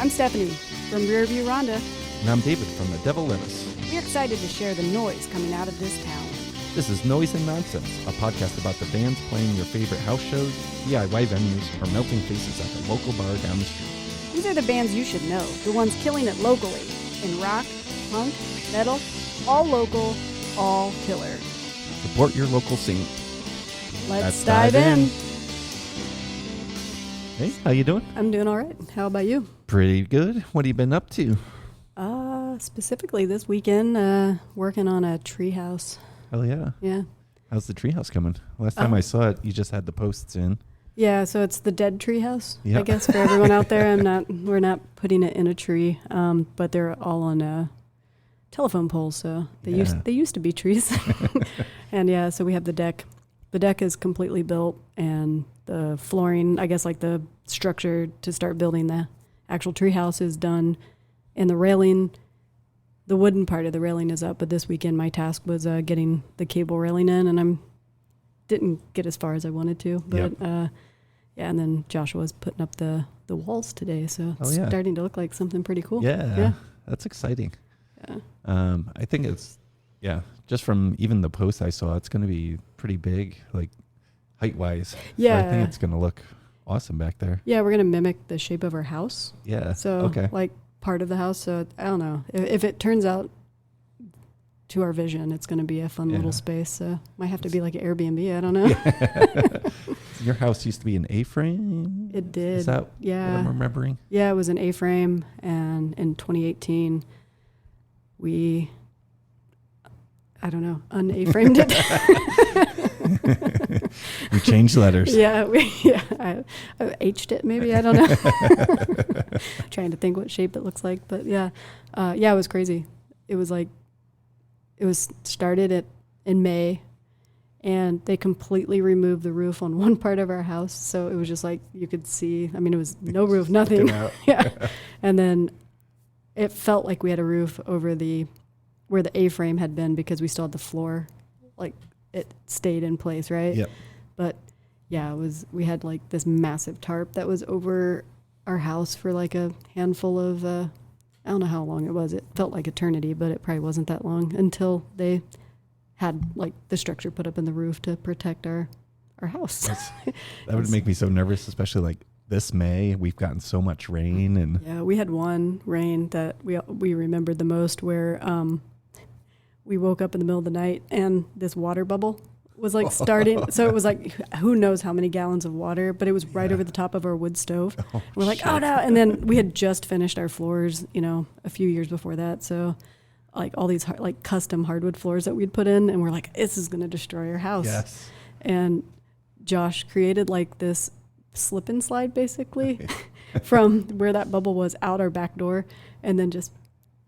I'm Stephanie from Rearview Rhonda. And I'm David from The Devil in Us. We're excited to share the noise coming out of this town. This is Noise and Nonsense, a podcast about the bands playing your favorite house shows, DIY venues, or melting faces at the local bar down the street. These are the bands you should know, the ones killing it locally in rock, punk, metal, all local, all killer. Support your local scene. Let's dive in. Hey, how you doing? I'm doing all right. How about you? Pretty good. What have you been up to? Specifically this weekend, working on a treehouse. Hell yeah. Yeah. How's the treehouse coming? Last time I saw it, you just had the posts in. Yeah, so it's the dead treehouse, Yep. I guess, for everyone out there. We're not putting it in a tree, but they're all on telephone poles, so they used to be trees. And yeah, so we have the deck. The deck is completely built, and the flooring, I guess, like the structure to start building the actual treehouse is done, and the railing, the wooden part of the railing is up. But this weekend, my task was getting the cable railing in, and didn't get as far as I wanted to, but yeah, and then Joshua's putting up the walls today, so it's starting to look like something pretty cool. Yeah. That's exciting. Yeah. I think it's, just from even the posts I saw, it's going to be pretty big, like height-wise. Yeah. So I think it's going to look awesome back there. Yeah, we're going to mimic the shape of our house. Yeah. So, like, part of the house, so I don't know. If it turns out to our vision, it's going to be a fun little space. So might have to be like an Airbnb. I don't know. Yeah. Your house used to be an A-frame? It did. Is that what I'm remembering? Yeah, it was an A-frame, and in 2018, we, I don't know, un-A-framed it. We changed letters. I H'd it maybe, I don't know. Trying to think what shape it looks like, but it was crazy. It was like, it was started in May, and they completely removed the roof on one part of our house. So it was just like, you could see, it was no roof, nothing. Yeah. And then it felt like we had a roof over where the A-frame had been, because we still had the floor, like it stayed in place, right? Yep. But yeah, we had like this massive tarp that was over our house for like a handful of, I don't know how long it was. It felt like eternity, but it probably wasn't that long until they had like the structure put up in the roof to protect our house. That would make me so nervous, especially like this May. We've gotten so much rain, and yeah, we had one rain that we remembered the most, where we woke up in the middle of the night and this water bubble was like starting. So it was like, who knows how many gallons of water, but it was right over the top of our wood stove. We're like, oh no. And then we had just finished our floors, a few years before that. So like all these like custom hardwood floors that we'd put in, and we're like, this is going to destroy our house. Yes. And Josh created like this slip and slide basically from where that bubble was out our back door, and then just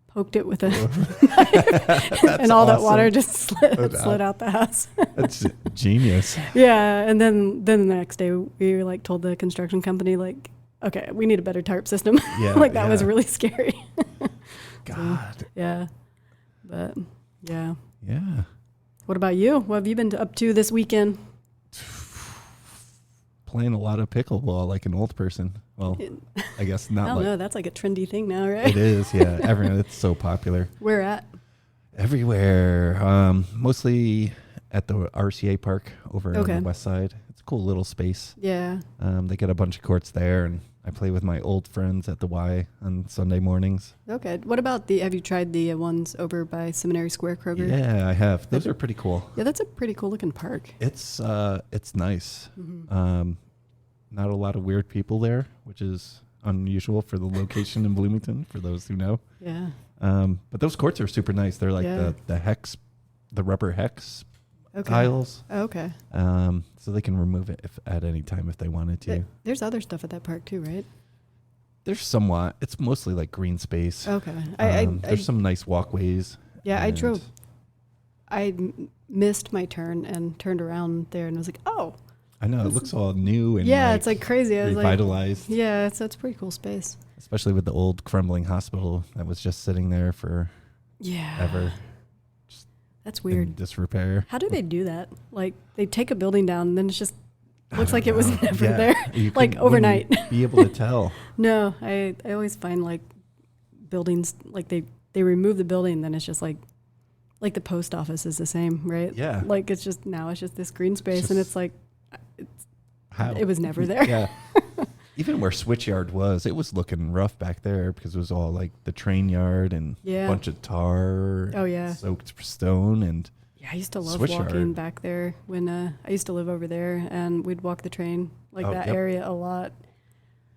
poked it with a knife, and all that water just slid out the house. That's genius. Yeah, and then the next day we like told the construction company, like, okay, we need a better tarp system. Yeah, like that was really scary. God. So, yeah, but yeah. Yeah. What about you? What have you been up to this weekend? Playing a lot of pickleball like an old person. Well, I guess not. I don't know. That's like a trendy thing now, right? It is, yeah. Everyone, it's so popular. Where at? Everywhere. Mostly at the RCA park over on the west side. It's a cool little space. Yeah. They got a bunch of courts there, and I play with my old friends at the Y on Sunday mornings. Okay. What about have you tried the ones over by Seminary Square, Kroger? Yeah, I have. Those are pretty cool. Yeah, that's a pretty cool looking park. It's nice. Mm-hmm. Not a lot of weird people there, which is unusual for the location in Bloomington, for those who know. Yeah. But those courts are super nice. They're like the rubber hex tiles. Oh, okay. So they can remove it at any time if they wanted to. There's other stuff at that park too, right? There's somewhat. It's mostly like green space. Okay. There's some nice walkways. Yeah, I missed my turn and turned around there and was like, oh. I know, it looks all new and it's like crazy. I was revitalized. It's a pretty cool space. Especially with the old crumbling hospital that was just sitting there for ever. That's weird. In disrepair. How do they do that? Like, they take a building down and then it's just Looks like it was never Yeah, there, you like couldn't- overnight. wouldn't be able to tell. No, I always find like buildings, like they remove the building, then it's just like the post office is the same, right? Yeah. Like it's just this green space, and just- it's like How? it was never there. Yeah. Even where Switchyard was, it was looking rough back there because it was all like the train yard and a Yeah. bunch of tar. Oh, yeah. Soaked stone and Yeah, I used to love Switch walking yard. back there when I used to live over there, and we'd walk the train like Oh, that yep. area a lot.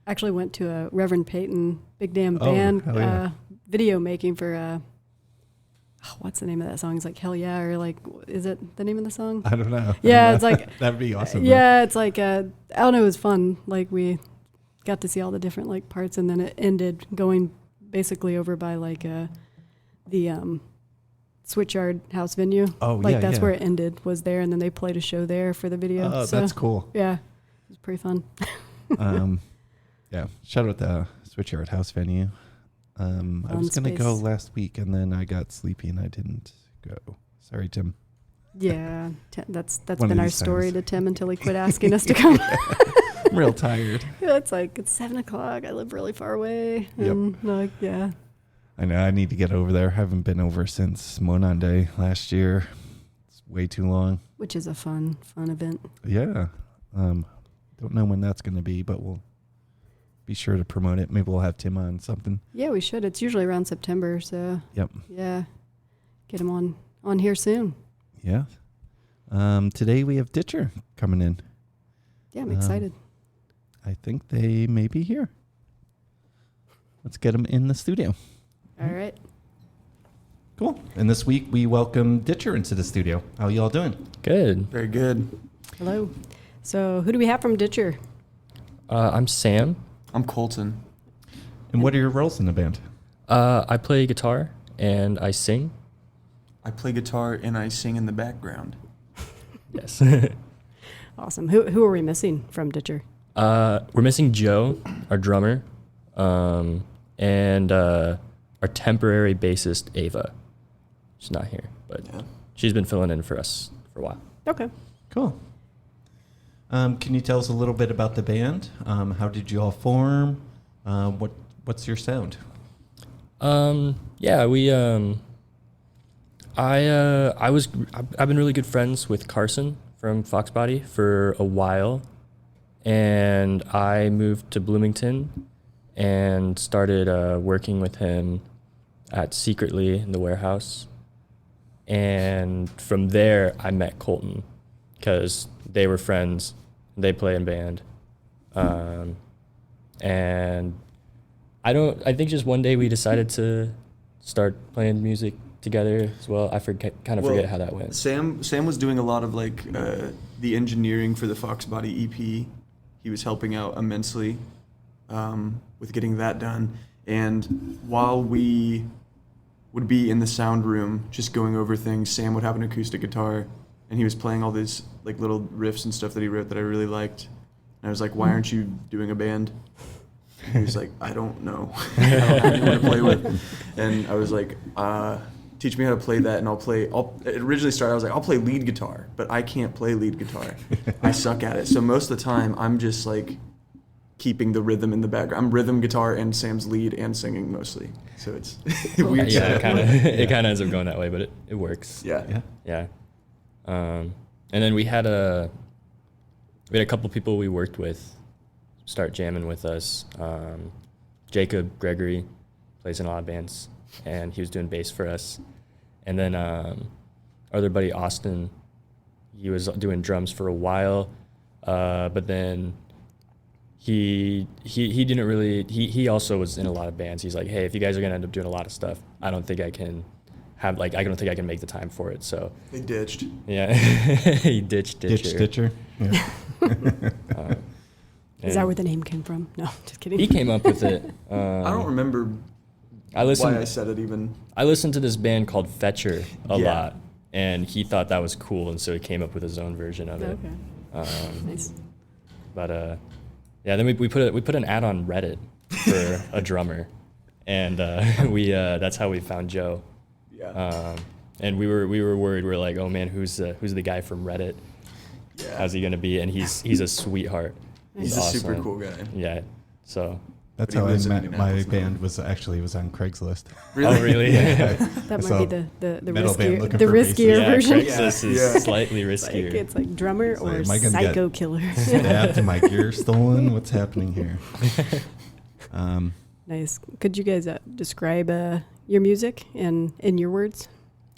Actually went to a Reverend Peyton big damn Oh, band hell yeah. video making for what's the name of that song? It's like Hell Yeah, or like, is it the name of the song? I don't know. Yeah, it's like that'd be awesome. yeah, it's like I don't know, it was fun. Like we got to see all the different like parts, and then it ended going basically over by like the Switchyard house venue. Oh, like yeah, that's yeah. where it ended, was there, and then they played a show there for the video. Oh, so, that's cool. yeah, it was pretty fun. Yeah. Shout out the Switchyard house venue. I Fun was gonna go space. last week and then I got sleepy and I didn't go. Sorry, Tim. Yeah, that's One of been our these story times. to Tim until he quit asking us to come. I'm real tired. Yeah, it's 7:00. I live really far away. Yep. And like, yeah. I know I need to get over there. Haven't been over since Monon Day last year. It's way too long. Which is a fun event. Yeah. Don't know when that's gonna be, but we'll be sure to promote it. Maybe we'll have Tim on something. Yeah, we should. It's usually around September, so Yep. yeah. Get him on here soon. Yeah. Today we have Ditcherr coming in. Yeah, I'm excited. I think they may be here. Let's get them in the studio. All right. Cool. And this week we welcome Ditcherr into the studio. How y'all doing? Good. Very good. Hello. So who do we have from Ditcherr? I'm Sam. I'm Colton. And what are your roles in the band? I play guitar and I sing. I play guitar and I sing in the background. Yes. Awesome. Who are we missing from Ditcherr? We're missing Joe, our drummer, and our temporary bassist, Ava. She's not here, but Yeah. she's been filling in for us for a while. Okay. Cool. Can you tell us a little bit about the band? How did you all form? What's your sound? Yeah, we I've been really good friends with Carson from Foxbody for a while, and I moved to Bloomington and started working with him at Secretly in the warehouse. And from there, I met Colton because they were friends. They play in band, and I think just one day we decided to start playing music together as well. I forget how that went. Sam was doing a lot of the engineering for the Foxbody EP. He was helping out immensely with getting that done. And while we would be in the sound room just going over things, Sam would have an acoustic guitar and he was playing all these little riffs and stuff that he wrote that I really liked. And I was like, why aren't you doing a band? He was like, I don't know. I don't have anyone to play with. And I was like, teach me how to play that, and it originally started, I was like, I'll play lead guitar, but I can't play lead guitar. I suck at it. So most of the time, I'm just keeping the rhythm in the background. I'm rhythm guitar and Sam's lead and singing mostly. So it's weird. Yeah, setup. it kind of ends up going that way, but it works. Yeah. Yeah. And then we had a couple people we worked with start jamming with us. Jacob Gregory plays in a lot of bands, and he was doing bass for us. And then our other buddy Austin, he was doing drums for a while, but then he didn't really. He also was in a lot of bands. He's like, hey, if you guys are gonna end up doing a lot of stuff, I don't think I can make the time for it. So They ditched. yeah, he ditched Ditcherr. Ditcher. Yeah. Is that where the name came from? No, just kidding. He came up with it. I don't remember I why I listened. said it even. I listened to this band called Fetcher a Yeah. lot, and he thought that was cool, and so he came up with his own version of it. Okay. Nice. But yeah, then we put an ad on Reddit for a drummer, and that's how we found Joe. Yeah. And we were worried. We were like, oh man, who's the guy from Reddit? Yeah. how's he gonna be? And he's a sweetheart. He's a super cool guy. Yeah. So. That's But he how I lives in met my Indianapolis now. band was on Craigslist. Oh really? Yeah, That I might be the metal band riskier, looking the for riskier Yeah, version. Craigslist is Yeah. slightly It's like, riskier. it's like drummer It's like, or am I gonna psycho get killer. Stabbed, my gear stolen. What's happening here? Nice. Could you guys describe your music in your words?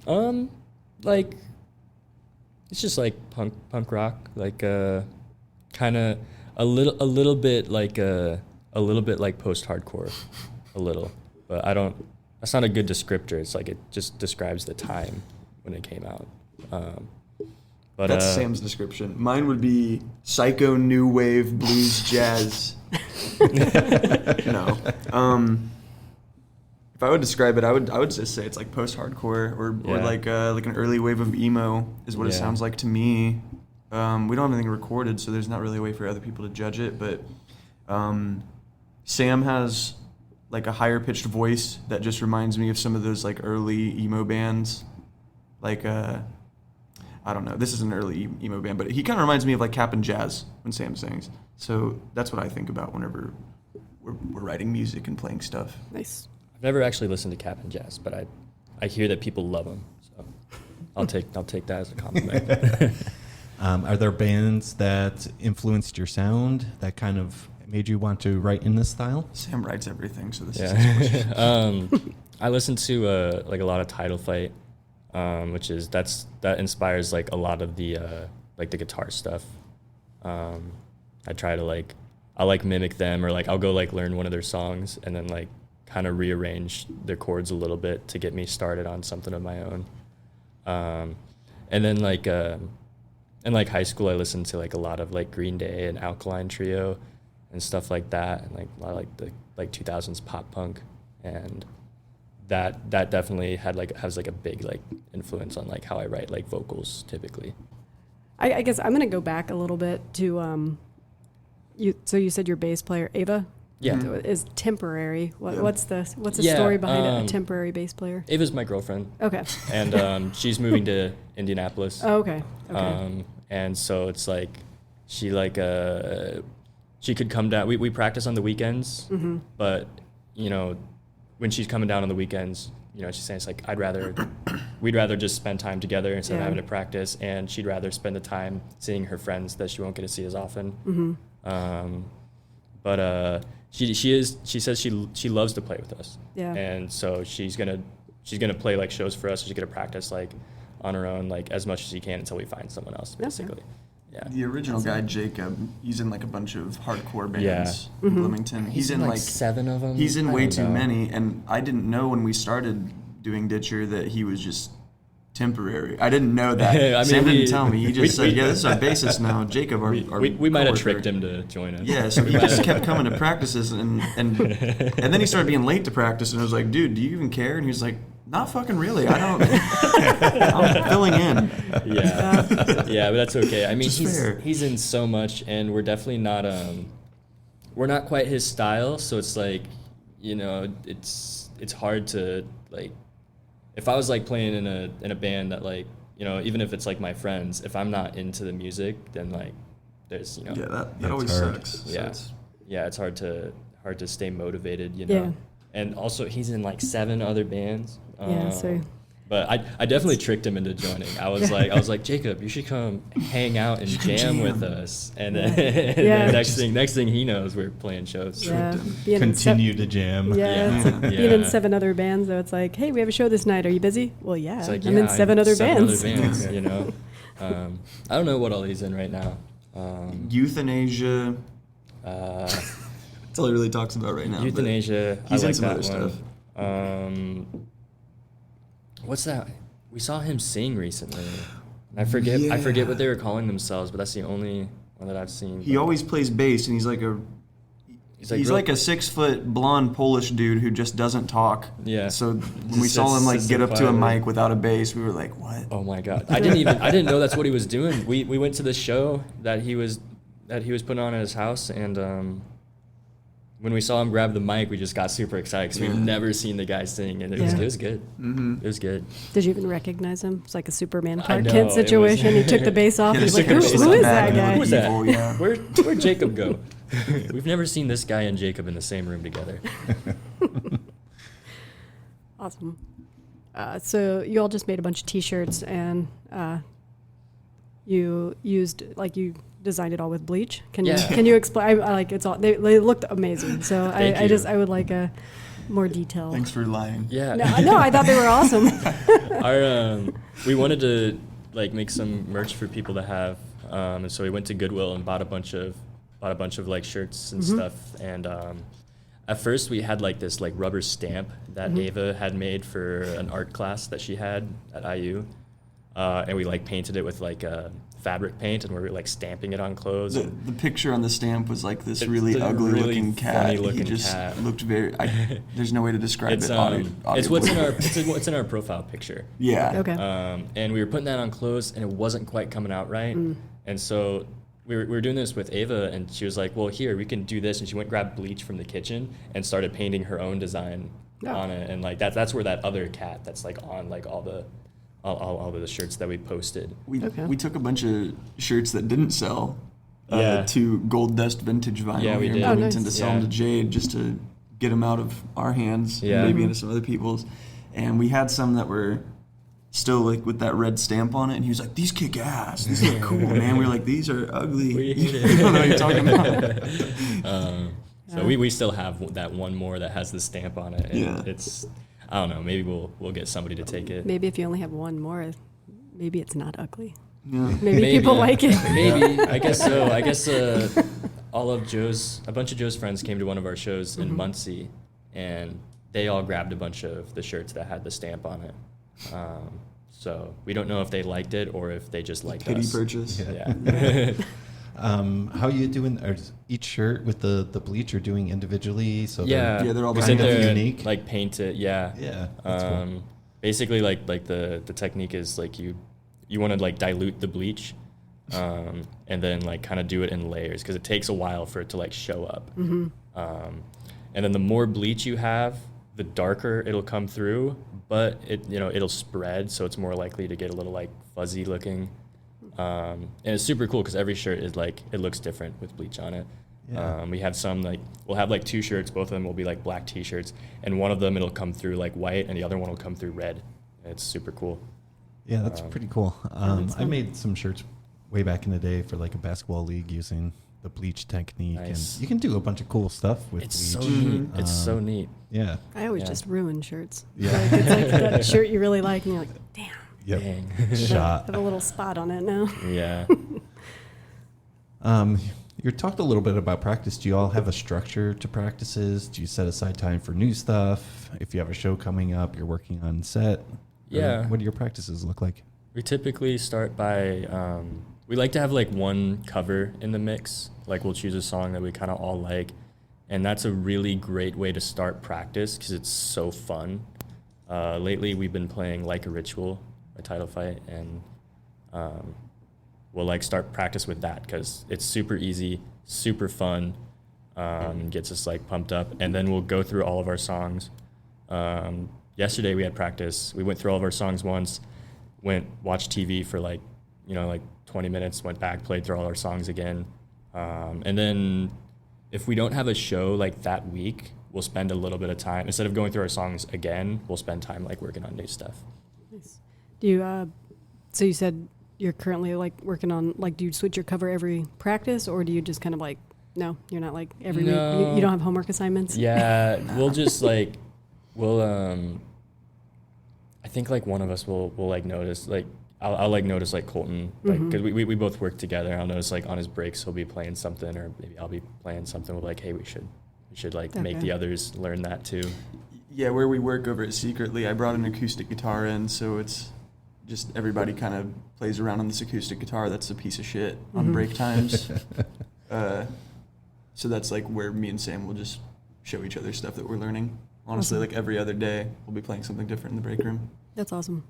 Like it's just like punk rock, like kind of a little bit like post-hardcore, a little, but that's not a good descriptor. It's like it just describes the time when it came out. But That's Sam's description. Mine would be psycho new wave blues jazz. No. If I would describe it, I would just say it's like post-hardcore or Yeah. like an early wave of emo is what it Yeah. sounds like to me. We don't have anything recorded, so there's not really a way for other people to judge it. But Sam has like a higher pitched voice that just reminds me of some of those like early emo bands. Like I don't know, this is an early emo band, but he kind of reminds me of like Cap'n Jazz when Sam sings. So that's what I think about whenever we're writing music and playing stuff. Nice. I've never actually listened to Cap'n Jazz, but I hear that people love him, so I'll take that as a compliment. Are there bands that influenced your sound that kind of made you want to write in this style? Sam writes everything, so this is his question. I listen to like a lot of Title Fight, which is that inspires like a lot of the like the guitar stuff. I try to I'll mimic them, or like I'll go like learn one of their songs and then like kind of rearrange their chords a little bit to get me started on something of my own. And then like in like high school, I listened to like a lot of like Green Day and Alkaline Trio and stuff like that, and like a lot of like the like 2000s pop punk, and that definitely has like a big like influence on like how I write like vocals typically. I guess I'm gonna go back a little bit to So you said your bass player Ava Yeah. is temporary. Yeah. What's the Yeah, story behind a temporary bass player? Ava's my girlfriend, Okay. and she's moving to Indianapolis. Oh, okay. Okay. And so it's like she she could come down. We practice on the weekends, Mm-hmm. but you know, when she's coming down on the weekends, you know, she's saying it's like we'd rather just spend time together instead of Yeah. having to practice, and she'd rather spend the time seeing her friends that she won't get to see as often. Mm-hmm. But she says she loves to play with us. Yeah. And so she's gonna play like shows for us. She's gonna practice like on her own, like as much as she can until we find someone else, Okay. basically. Yeah. The original guy, Jacob, he's in like a bunch of hardcore bands Yeah. in Mhm. Bloomington. He's in like 7 of them. he's in I way don't too know. many, and I didn't know when we started doing Ditcherr that he was just temporary. I didn't know that. I mean, Sam we- didn't tell me. He just we- said, "Yeah, this is our bassist now, Jacob." Our We might have coworker." tricked him to join us. Yeah, so he just kept coming to practices, and then he started being late to practice, and I was like, "Dude, do you even care?" And he was like, "Not fucking really. I don't. I'm filling in." Yeah, but that's okay. I mean, Which is fair. he's in so much, and we're definitely not we're not quite his style. So it's like, you know, it's hard to like, if I was like playing in a band that like, you know, even if it's like my friends, if I'm not into the music, then like there's, you know, Yeah, that That's always hard. sucks. So Yeah. it's- yeah, it's hard to stay motivated, you know. Yeah. And also, he's in like 7 other bands. Yeah, so- But I definitely tricked him into joining. I was like, Jacob, you should come hang out and You should jam jam. with us. And then, Yeah. and then next thing he knows, we're playing shows. Yeah. Tricked him. Being in Continue to jam. Yeah, Yeah. it's like being in Yeah. 7 other bands, though. It's like, hey, we have a show this night. Are you busy? Well, yeah. It's like, I'm in 7 other bands. you know. I don't know what all he's in right now. Euthanasia. Uh, That's all he really talks about right now. but Euthanasia. He's I in like some that other one. stuff. What's that? We saw him sing recently. I forget Yeah. what they were calling themselves, but that's the only one that I've seen. He always plays bass, and he's like He's he's real- like a 6-foot blonde Polish dude who just doesn't talk. Yeah. So when we Just saw him like sits get there up to a quietly. mic without a bass, we were like, "What?" Oh my god! I didn't know that's what he was doing. We went to the show that he was putting on at his house, and when we saw him grab the mic, we just got super excited because we've never seen the guy sing, and it was good. Mm-hmm. It was good. Did you even recognize him? It's like a Superman I Clark know, Kent it situation. He took the bass off. Yeah, He's they like, took who the bass is off that and guy? Who's that? Evil, yeah. Where'd Jacob go? We've never seen this guy and Jacob in the same room together. Awesome. So you all just made a bunch of T-shirts, and you designed it all with bleach. Can you explain? I like it's all. They looked amazing. So I would like a more detail. Thanks for lying. Yeah. No, I thought they were awesome. We wanted to like make some merch for people to have, and so we went to Goodwill and bought a bunch of like shirts and stuff. And at first we had like this like rubber stamp that Ava had made for an art class that she had at IU, and we like painted it with like fabric paint, and we were like stamping it on clothes. The picture on the stamp was like this It's really a ugly really looking cat. funny looking He just cat. looked very. There's no way to describe It's it. it's what's in our it's in our profile picture. Yeah. Okay. And we were putting that on clothes, and it wasn't quite coming out right. And so we were doing this with Ava, and she was like, well, here, we can do this. And she went and grabbed bleach from the kitchen and started painting her own design on it. And like that's where that other cat that's like on like all the shirts that we posted. We took a bunch of shirts that didn't sell Yeah. to Gold Dust Vintage Vinyl Yeah, we here did. in Oh, Bloomington nice. to sell them to Jade, just to get them out of our hands, Yeah. maybe into some other people's. And we had some that were still like with that red stamp on it, and he was like, "These kick ass. These look cool, man." We were like, "These are ugly." We You hate it. don't know what you're talking about. So we still have that one more that has the stamp on it. And Yeah. it's, I don't know, maybe we'll get somebody to take it. Maybe if you only have one more, maybe it's not ugly. Yeah. Maybe people like it. Maybe. I guess so. I guess a bunch of Joe's friends came to one of our shows in Muncie, and they all grabbed a bunch of the shirts that had the stamp on it. So we don't know if they liked it or if they just liked Pity us. purchase. Yeah. How are you doing? Are each shirt with the bleach you're doing individually? So Yeah. Yeah, they're all we kind sit of there unique. and, like paint it. Yeah. Yeah, that's cool. Basically, like the technique is like you want to like dilute the bleach, and then like kind of do it in layers because it takes a while for it to like show up. And then the more bleach you have, the darker it'll come through, but it'll spread, so it's more likely to get a little like fuzzy looking. And it's super cool because every shirt is like, it looks different with bleach on it. Yeah. We have some like, we'll have like 2 shirts, both of them will be like black t-shirts, and one of them it'll come through like white and the other one will come through red. It's super cool. Yeah, that's pretty cool. that's I fun. made some shirts way back in the day for like a basketball league using the bleach technique, Nice. and you can do a bunch of cool stuff with It's bleach. so neat. It's so neat. Yeah. I always Yeah. just ruin shirts. Yeah. Like, it's like that shirt you really like, and you're like, damn. Yep. Dang. Shot. I have a little spot on it now. Yeah. You talked a little bit about practice. Do you all have a structure to practices? Do you set aside time for new stuff? If you have a show coming up, you're working on set. Yeah. What do your practices look like? We typically start by, we like to have like one cover in the mix. Like we'll choose a song that we kind of all like. And that's a really great way to start practice because it's so fun. Lately we've been playing Like a Ritual by Title Fight, and we'll like start practice with that because it's super easy, super fun, and gets us like pumped up. And then we'll go through all of our songs. Yesterday we had practice. We went through all of our songs once, watched TV for like 20 minutes, went back, played through all our songs again. And then if we don't have a show like that week, we'll spend a little bit of time, instead of going through our songs again, we'll spend time like working on new stuff. Nice. Do you, so you said you're currently like working on, like, do you switch your cover every practice, or do you just kind of like, no, you're not like every week? No. You don't have homework assignments? Yeah, we'll just like, I think like one of us will like notice, like, I'll like notice like Colton, like, because we both work together. I'll notice like on his breaks he'll be playing something, or maybe I'll be playing something. We're like, hey, we should like make Okay. the others learn that too. Yeah, where we work over at Secretly, I brought an acoustic guitar in, so it's just everybody kind of plays around on this acoustic guitar that's a piece of shit on break times. So that's like where me and Sam will just show each other stuff that we're learning. Honestly, Awesome. like every other day, we'll be playing something different in the break room. That's awesome.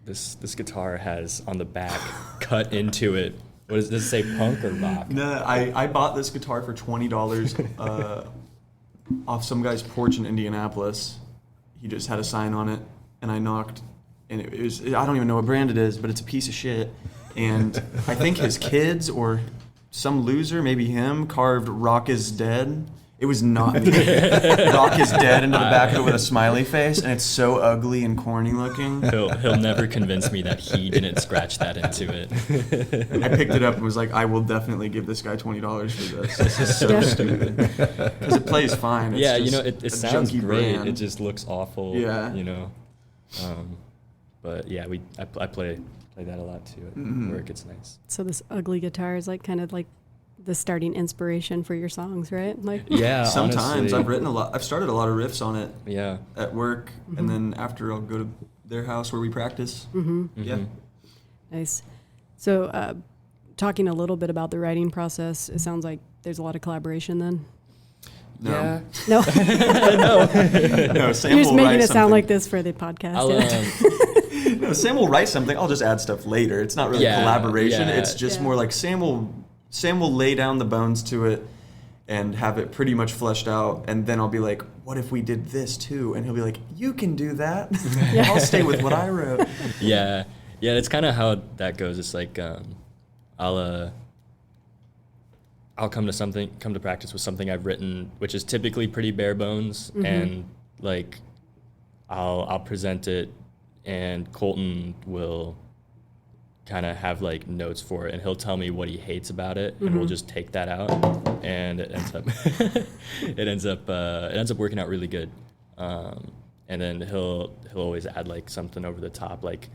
This guitar has on the back cut into it. What does it say, punk or rock? No, I bought this guitar for $20 off some guy's porch in Indianapolis. He just had a sign on it, and I knocked, and it was, I don't even know what brand it is, but it's a piece of shit. And I think his kids or some loser, maybe him, carved "Rock is Dead." It was not me. "Rock is Dead" into the back of it with a smiley face, and it's so ugly and corny looking. He'll never convince me that he didn't scratch that into it. I picked it up and was like, I will definitely give this guy $20 for this. This is so stupid. Because it plays fine. It's yeah, just it a sounds junky great. brand. It just looks awful. Yeah. But yeah, I play that a lot too at work. It's nice. So this ugly guitar is like kind of like the starting inspiration for your songs, right? Like Yeah, sometimes honestly, I've written a lot. I've started a lot of riffs on it Yeah. at work, and then after I'll go to their house where we practice. Yeah. Nice. So, talking a little bit about the writing process, it sounds like there's a lot of collaboration then. No. Yeah. No, No, Sam you're just will making write it sound something. like this for the podcast. I'll, yeah. No, Sam will write something. I'll just add stuff later. It's not really Yeah, collaboration. yeah. It's just Yeah. more like Sam will lay down the bones to it and have it pretty much fleshed out, and then I'll be like, what if we did this too? And he'll be like, you can do that. I'll stay with what I wrote. Yeah, it's kind of how that goes. It's like I'll come to practice with something I've written, which is typically pretty bare bones, and like I'll present it, and Colton will kind of have like notes for it, and he'll tell me what he hates about it, and we'll just take that out, and it ends up working out really good. And then he'll always add like something over the top. Like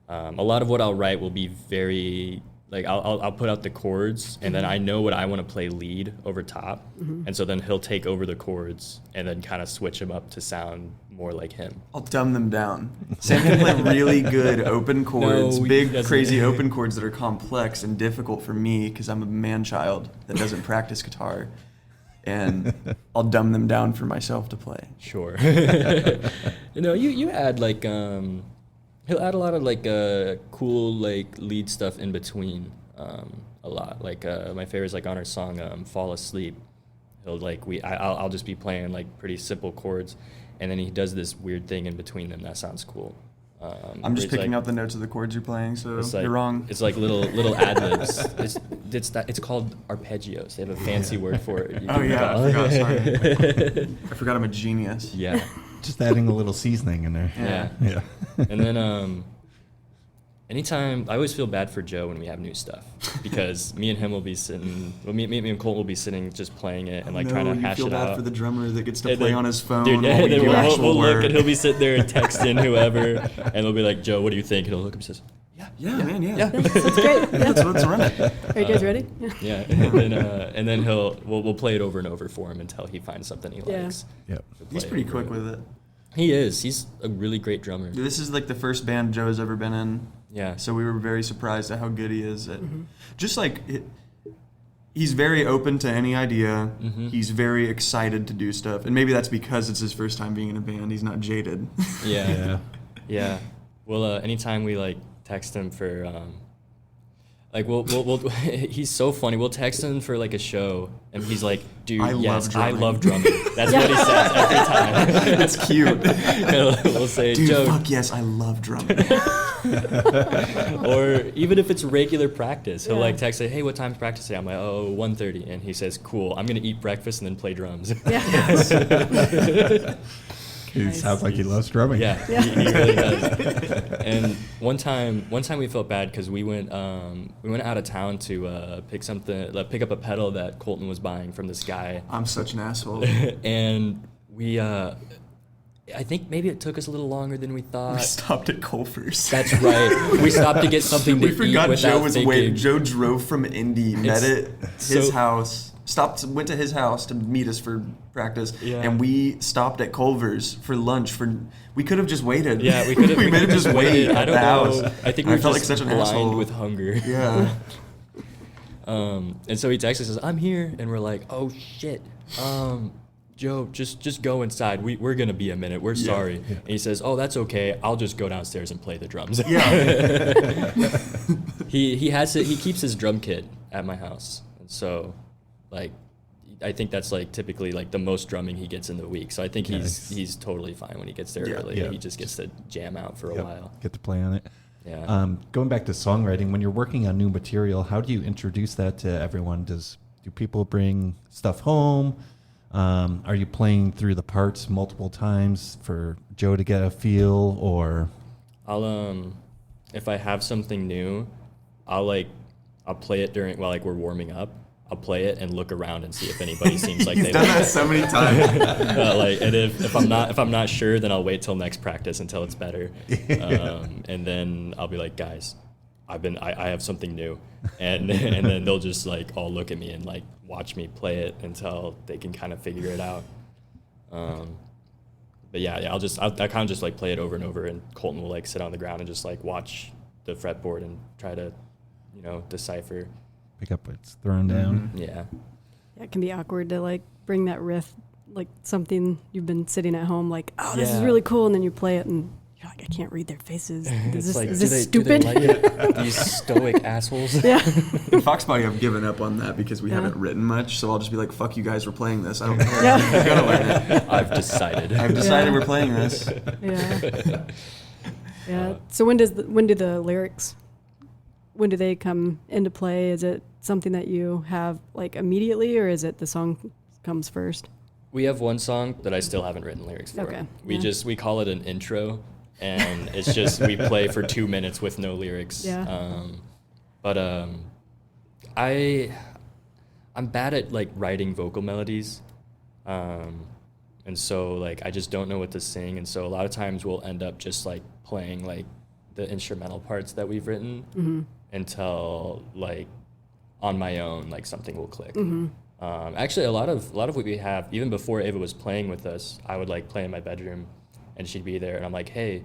a lot of what I'll write will be very like I'll put out the chords, and then I know what I want to play lead over top, and so then he'll take over the chords and then kind of switch them up to sound more like him. I'll dumb them down. Sam can play really good open chords, No, he big, doesn't. crazy open chords that are complex and difficult for me because I'm a man-child that doesn't practice guitar. And I'll dumb them down for myself to play. Sure. You add like he'll add a lot of like cool like lead stuff in between a lot. Like my favorite is like on our song "Fall Asleep." He'll like I'll just be playing like pretty simple chords, and then he does this weird thing in between them that sounds cool. I'm just where picking like, out the notes of the chords you're playing, so it's like, you're wrong. It's like little ad libs. It's called arpeggios. They have a fancy word for it. Oh yeah, I forgot. Sorry. I forgot I'm a genius. Yeah. Just adding a little seasoning in there. Yeah. Yeah. And then anytime, I always feel bad for Joe when we have new stuff, because me and him will be sitting, me and Colt will be sitting just playing it and like trying to hash you it feel bad out. for the drummer that gets to And play then- on his phone Dude, while we then do actual we'll work. look, and he'll be sitting there and texting whoever, and they'll be like, Joe, what do you think? And he'll look up and says, yeah, man, yeah. That's great. Yeah. Let's run it. Are you guys ready? yeah. And then we'll play it over and over for him until he finds something he Yeah. likes. Yep. to He's play pretty over quick with it. He is. He's a really great drummer. This is like the first band Joe's ever been in. Yeah. So we were very surprised at how good he is at just like he's very open to any idea. He's very excited to do stuff, and maybe that's because it's his first time being in a band. He's not jaded. Yeah. Yeah. Well, anytime we like text him for like we'll he's so funny. We'll text him for like a show, and he's like, "Dude, I love I drumming." love drumming." That's what he says every time. It's cute. We'll say, Dude, "Joe," fuck yes, I love drumming. or even if it's regular practice, he'll Yeah. like text say, "Hey, what time's practice today?" I'm like, "Oh, 1:30," and he says, "Cool, I'm gonna eat breakfast and then play drums." Yeah. He Nice. sounds like he loves drumming. Yeah, he really does. And one time we felt bad because we went out of town to pick up a pedal that Colton was buying from this guy, I'm such an asshole. and we I think maybe it took us a little longer than we We thought. stopped at Culver's. That's right. We stopped to get something to We eat forgot without Joe was thinking. waiting. Joe drove from Indy, met It's at his so- house, went to his house to meet us for practice, Yeah. and we stopped at Culver's for lunch. We could have just waited. Yeah, we could have. we made him just wait I at don't the know. house. I think And we felt were just like such an blind asshole. with hunger. Yeah. And so he texts us, says, "I'm here," and we're like, "Oh shit, Joe, just go inside. We're gonna be a minute. We're sorry." Yeah. And he says, "Oh, that's okay. I'll just go downstairs and play the drums." Yeah. He keeps his drum kit at my house, and so like I think that's like typically like the most drumming he gets in the week. So I think Nice. he's totally fine when he gets there Yeah. early. Yeah. He just gets to jam out for a while. Get to play on it. Yeah. Going back to songwriting, when you're working on new material, how do you introduce that to everyone? Do people bring stuff home? Are you playing through the parts multiple times for Joe to get a feel, or? I'll if I have something new, I'll play it while like we're warming up. I'll play it and look around and see if anybody seems like He's they done like that so many times. and if I'm not sure, then I'll wait till next practice until it's better, and then I'll be like, guys, I have something new, and then they'll just like all look at me and like watch me play it until they can kind of figure it out. But yeah, I kind of just like play it over and over, and Colton will like sit on the ground and just like watch the fretboard and try to, decipher. Pick up what's thrown down. Yeah. Yeah, it can be awkward to like bring that riff, like something you've been sitting at home, like, oh, this is Yeah. really cool, and then you play it, and you're like, I can't read their faces. It's like, Is do this they stupid? like it? These stoic assholes. Yeah. In Fox Body, I've given up on that because we Yeah. haven't written much. So I'll just be like, "Fuck you guys, we're playing this. I don't care. Yeah. You gotta learn it. I've decided. I've decided Yeah. we're playing this." Yeah. Yeah. So when do the lyrics, when do they come into play? Is it something that you have like immediately, or is it the song comes first? We have one song that I still haven't written lyrics for. Okay, We yeah. we call it an intro, and it's just we play for 2 minutes with no lyrics. Yeah. But I'm bad at like writing vocal melodies, and so like I just don't know what to sing, and so a lot of times we'll end up just like playing like the instrumental parts that we've written until like on my own like something will click. Actually, a lot of what we have, even before Ava was playing with us, I would like play in my bedroom, and she'd be there, and I'm like, hey,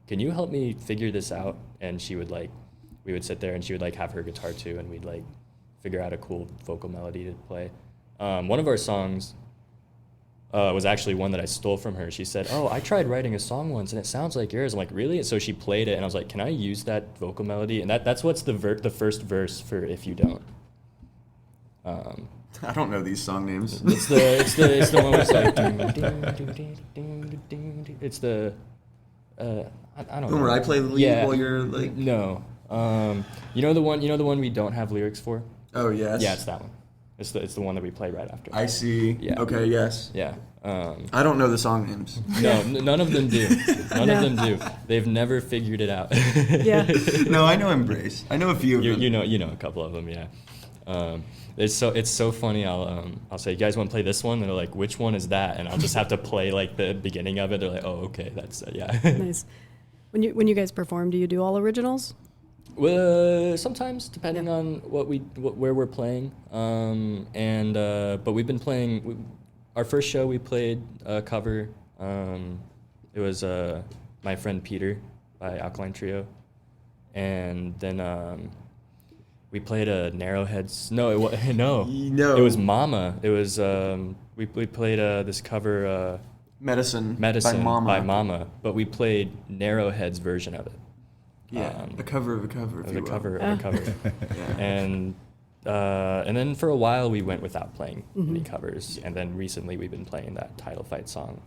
can you help me figure this out? And she would like, we would sit there, and she would like have her guitar too, and we'd like figure out a cool vocal melody to play. One of our songs was actually one that I stole from her. She said, oh, I tried writing a song once, and it sounds like yours. I'm like, really? And so she played it, and I was like, can I use that vocal melody? And that's what's the first verse for If You Don't. I don't know these song names. It's the one where it's like it's the I don't know. Where I play the lead Yeah. while you're like, No. You know the one we don't have lyrics for? oh yes. Yeah, it's that one. It's the one that we play right after. I see. Yeah. Okay. Yes. Yeah. I don't know the song names. No, none of them do. None No. of them do. They've never figured it out. Yeah. No, I know Embrace. I know a few of them. You know a couple of them, yeah. It's so funny. I'll say, you guys want to play this one? And they're like, which one is that? And I'll just have to play like the beginning of it. They're like, oh, okay, that's yeah. Nice. When you guys perform, do you do all originals? Well, sometimes depending on where we're playing. But we've been playing. Our first show we played a cover. It was My Friend Peter by Alkaline Trio, and then we played a Narrowheads. No, No. it was Mama. It was we played this cover Medicine by Mama, but we played Narrowheads version of it. Yeah, a cover of a cover. It If was a you will. cover of a cover. Yeah. And then for a while we went without playing any covers, and then recently we've been playing that Title Fight song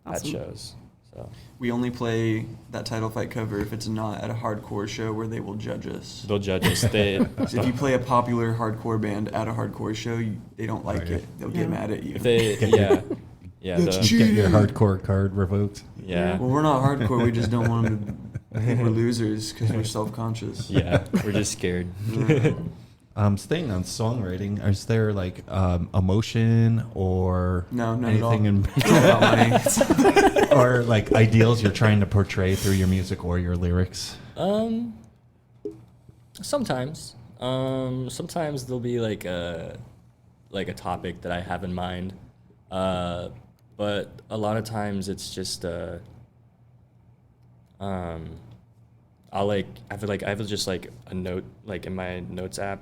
at Awesome. shows. So We only play that Title Fight cover if it's not at a hardcore show where they will judge us. they'll judge us. They So if you play a popular hardcore band at a hardcore show, they don't like Okay. it. They'll get Yeah. mad at you. if they yeah That's the, cheap. Get your hardcore card revoked. yeah Well, we're not hardcore. We just don't want them to think we're losers because we're self-conscious. yeah we're just scared. Staying on songwriting, is there like emotion or No, not at all. anything It's all about money. or like ideals you're trying to portray through your music or your lyrics? Sometimes there'll be like a topic that I have in mind, but a lot of times it's just I have just like a note like in my notes app.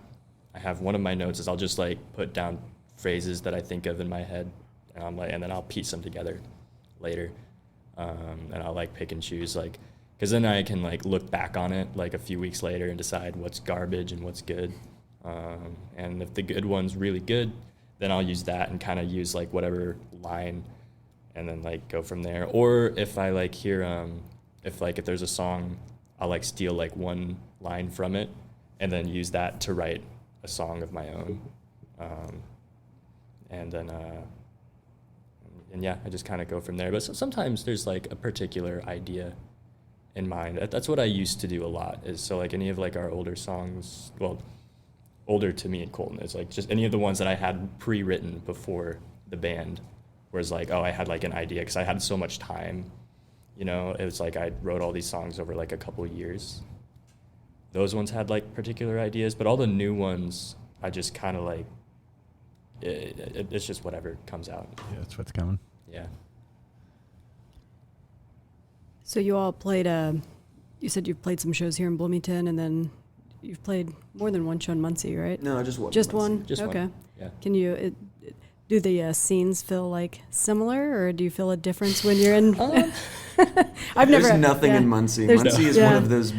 I have one of my notes is I'll just like put down phrases that I think of in my head, and I'm like, and then I'll piece them together later, and I'll like pick and choose like, because then I can like look back on it like a few weeks later and decide what's garbage and what's good, and if the good one's really good, then I'll use that and kind of use like whatever line, and then like go from there. Or if I like hear if there's a song, I'll like steal like one line from it and then use that to write a song of my own. And then and yeah, I just kind of go from there. But sometimes there's like a particular idea in mind. That's what I used to do a lot, is so like any of like our older songs, well, older to me and Colton, is like just any of the ones that I had pre-written before the band, whereas like, oh, I had like an idea because I had so much time, you know. It was like I wrote all these songs over like a couple years. Those ones had like particular ideas, but all the new ones, I just kind of like, it's just whatever comes out. Yeah, that's what's coming. Yeah. So you all played, you said you've played some shows here in Bloomington, and then you've played more than one show in Muncie, right? No, just one. Just one? Just okay. one. Yeah. Can you, do the scenes feel like similar, or do you feel a difference when you're in? I've never. There's nothing yeah. in Muncie. There's Muncie is yeah. one of those.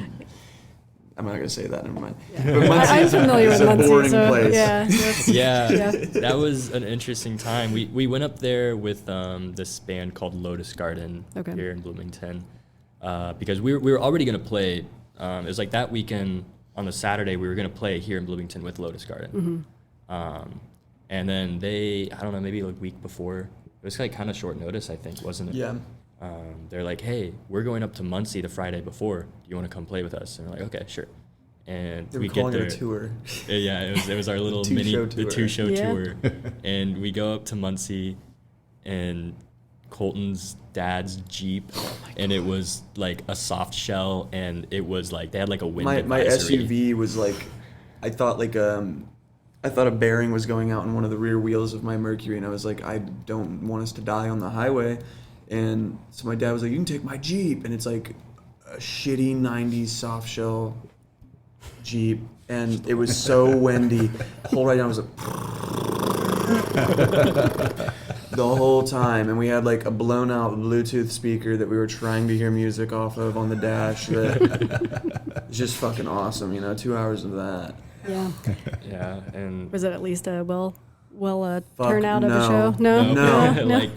I'm not gonna say that. Never mind. Yeah. But Muncie I'm familiar is with a Muncie, boring so place. yeah. So Yeah, yeah. that was an interesting time. We went up there with this band called Lotus Garden here in Bloomington, because we were already going to play. It was like that weekend on the Saturday we were going to play here in Bloomington with Lotus Garden, and then I don't know, maybe like a week before, it was like kind of short notice, I think, wasn't it? Yeah. They're like, hey, we're going up to Muncie the Friday before. Do you want to come play with us? And we're like, okay, sure. And They were we get calling there. it a tour. Yeah, it was our little The mini two-show two-show Yeah. tour, and we go up to Muncie, and Colton's dad's Jeep, and it was like a soft shell, and it was like they had like a wind My advisory. SUV was like, I thought a bearing was going out in one of the rear wheels of my Mercury, and I was like, I don't want us to die on the highway. And so my dad was like, you can take my Jeep. And it's like a shitty 90s soft shell Jeep. And it was so windy. The whole ride down was like, the whole time. And we had like a blown out Bluetooth speaker that we were trying to hear music off of on the dash. That it's just fucking awesome, you know, 2 hours of that. Yeah. Yeah, and Was it at least a well Fuck, turnout of a no. show? No. No. like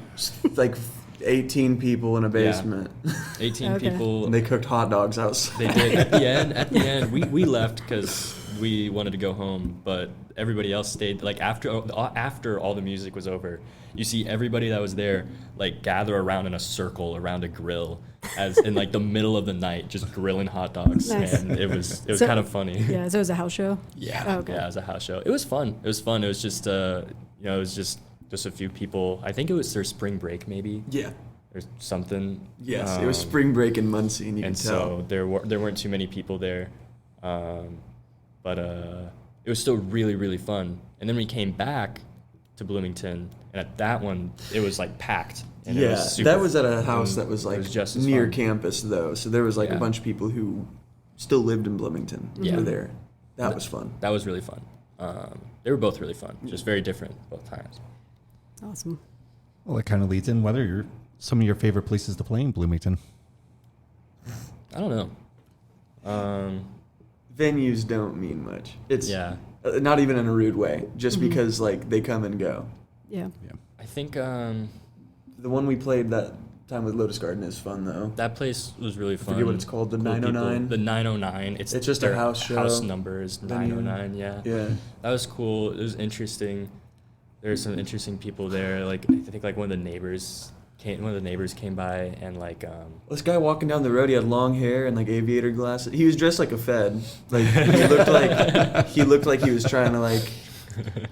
Like 18 people in a basement. 18 Okay. people. And they cooked hot dogs outside. They did at the end. We left because we wanted to go home, but everybody else stayed. Like after all the music was over, you see everybody that was there like gather around in a circle around a grill, as in like the middle of the night, just grilling hot dogs, Nice. and it was So- kind of funny. Yeah. So it was a house show. Yeah, Oh, okay. yeah, it was a house show. It was fun. It was fun. It was just it was just a few people. I think it was their spring break maybe, Yeah. or something. Yes, it was spring break in Muncie, and you and can tell. so there weren't too many people there, but it was still really, really fun. And then we came back to Bloomington, and at that one it was like packed. And it Yeah, was super that was at a house fun. that was It like was just as near fun. campus though, so there was like Yeah. a bunch of people who still lived in Bloomington. Yeah. Were there. That was fun. That was really fun. They were both really fun, just very different both times. Awesome. Well, that kind of leads in whether some of your favorite places to play in Bloomington. I don't know. Venues don't mean much. It's Yeah, not even in a rude way, just Mm-hmm. because like they come and go. Yeah. I think The one we played that time with Lotus Garden is fun though. that place was really fun. forget what it's called, the Cool people. 909? The 909. It's just a their house show. House number is Venue. 909. Yeah. Yeah. That was cool. It was interesting. There were some interesting people there. Like I think like one of the neighbors came by and like This guy walking down the road, he had long hair and like aviator glasses. He was dressed like a Fed. Like he looked like he was trying to like,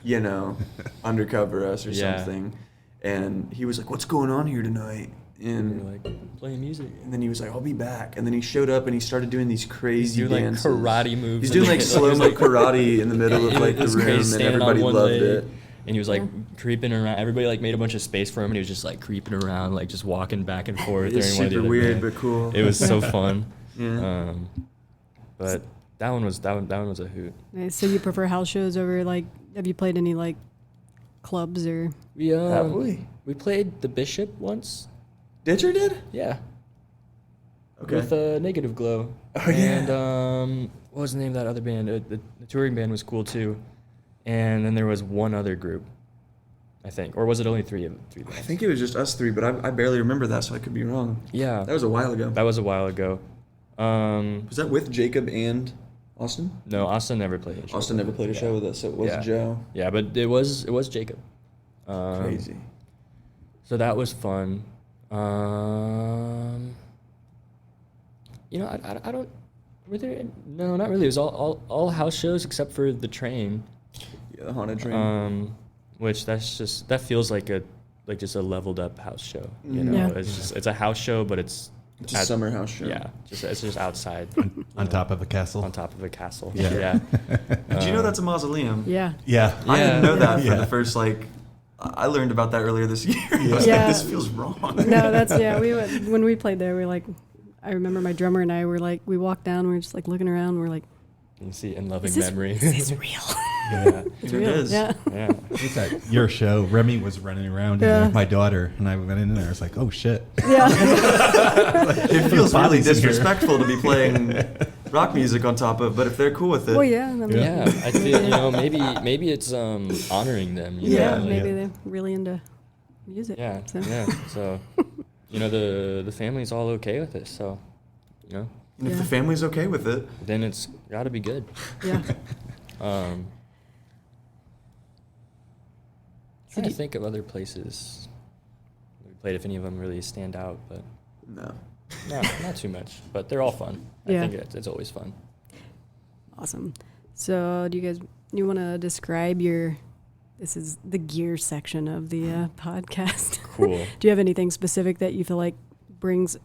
you know, undercover us or Yeah. something. And he was like, "What's going on here tonight?" we were And like playing music. then he was like, "I'll be back." And then he showed up and he started doing these He's crazy doing like dances. karate moves. He's and doing like it slow was, mo karate in the middle of it like the was room, crazy, and standing on everybody one loved leg, it. And he was like creeping around. Everybody like made a bunch of space for him, and he was just like creeping around, like just walking back and forth. It's during one of the super other weird bands. but cool. It was so fun. Yeah. But that one was a hoot. Nice. So you prefer house shows over like? Have you played any like clubs or? We Have we? we played the Bishop once. Ditcherr did? Yeah. Okay. With Negative Glow. Oh, yeah. And what was the name of that other band? The touring band was cool too. And then there was one other group. I think, or was it only three I bands? think it was just us three, but I barely remember that, so I could be wrong. Yeah, That was a while ago. that was a while ago. Was that with Jacob and Austin? No, Austin never played a show. Austin never played a show with us, so it was Yeah. Joe. Yeah, but it was Jacob. Crazy. So that was fun. You know, I don't. Were there? No, not really. It was all house shows except for the train. Yeah, the Haunted Train. Which that feels like just a leveled up house show. You know, Yeah. it's a house show, but it's It's a summer house show. Yeah, it's just outside On top of a castle. on top of a castle. Yeah. Yeah. Did you know that's a mausoleum? Yeah. Yeah. I didn't know that for Yeah. the first, like, I learned about that earlier this year. I was Yeah. like, this feels wrong. No, that's when we played there, we were like, I remember my drummer and I were like, we walked down, we were just like looking around, we're like, You see in loving is this, memory. is this real? Yeah. It's It real. is. Yeah. Yeah. It's at your show. Remy was running around, Yeah. and my daughter and I went in there. I was like, "Oh shit!" Yeah. It feels really Bodies in here. disrespectful to be playing rock music on top of, but if they're cool with it. Well, yeah. I mean, Yeah. I feel maybe it's honoring them. You Yeah, know, like- maybe they're really into music. Yeah. So. Yeah. So, the family's all okay with it. So, And if Yeah. the family's okay with it, then it's got to be good. Yeah. Trying to think of other places we played, if any of them really stand out, but no. not too much. But they're all fun. Yeah. I think it's always fun. Awesome. So, you want to describe this is the gear section of the podcast. Cool. Do you have anything specific that you feel like brings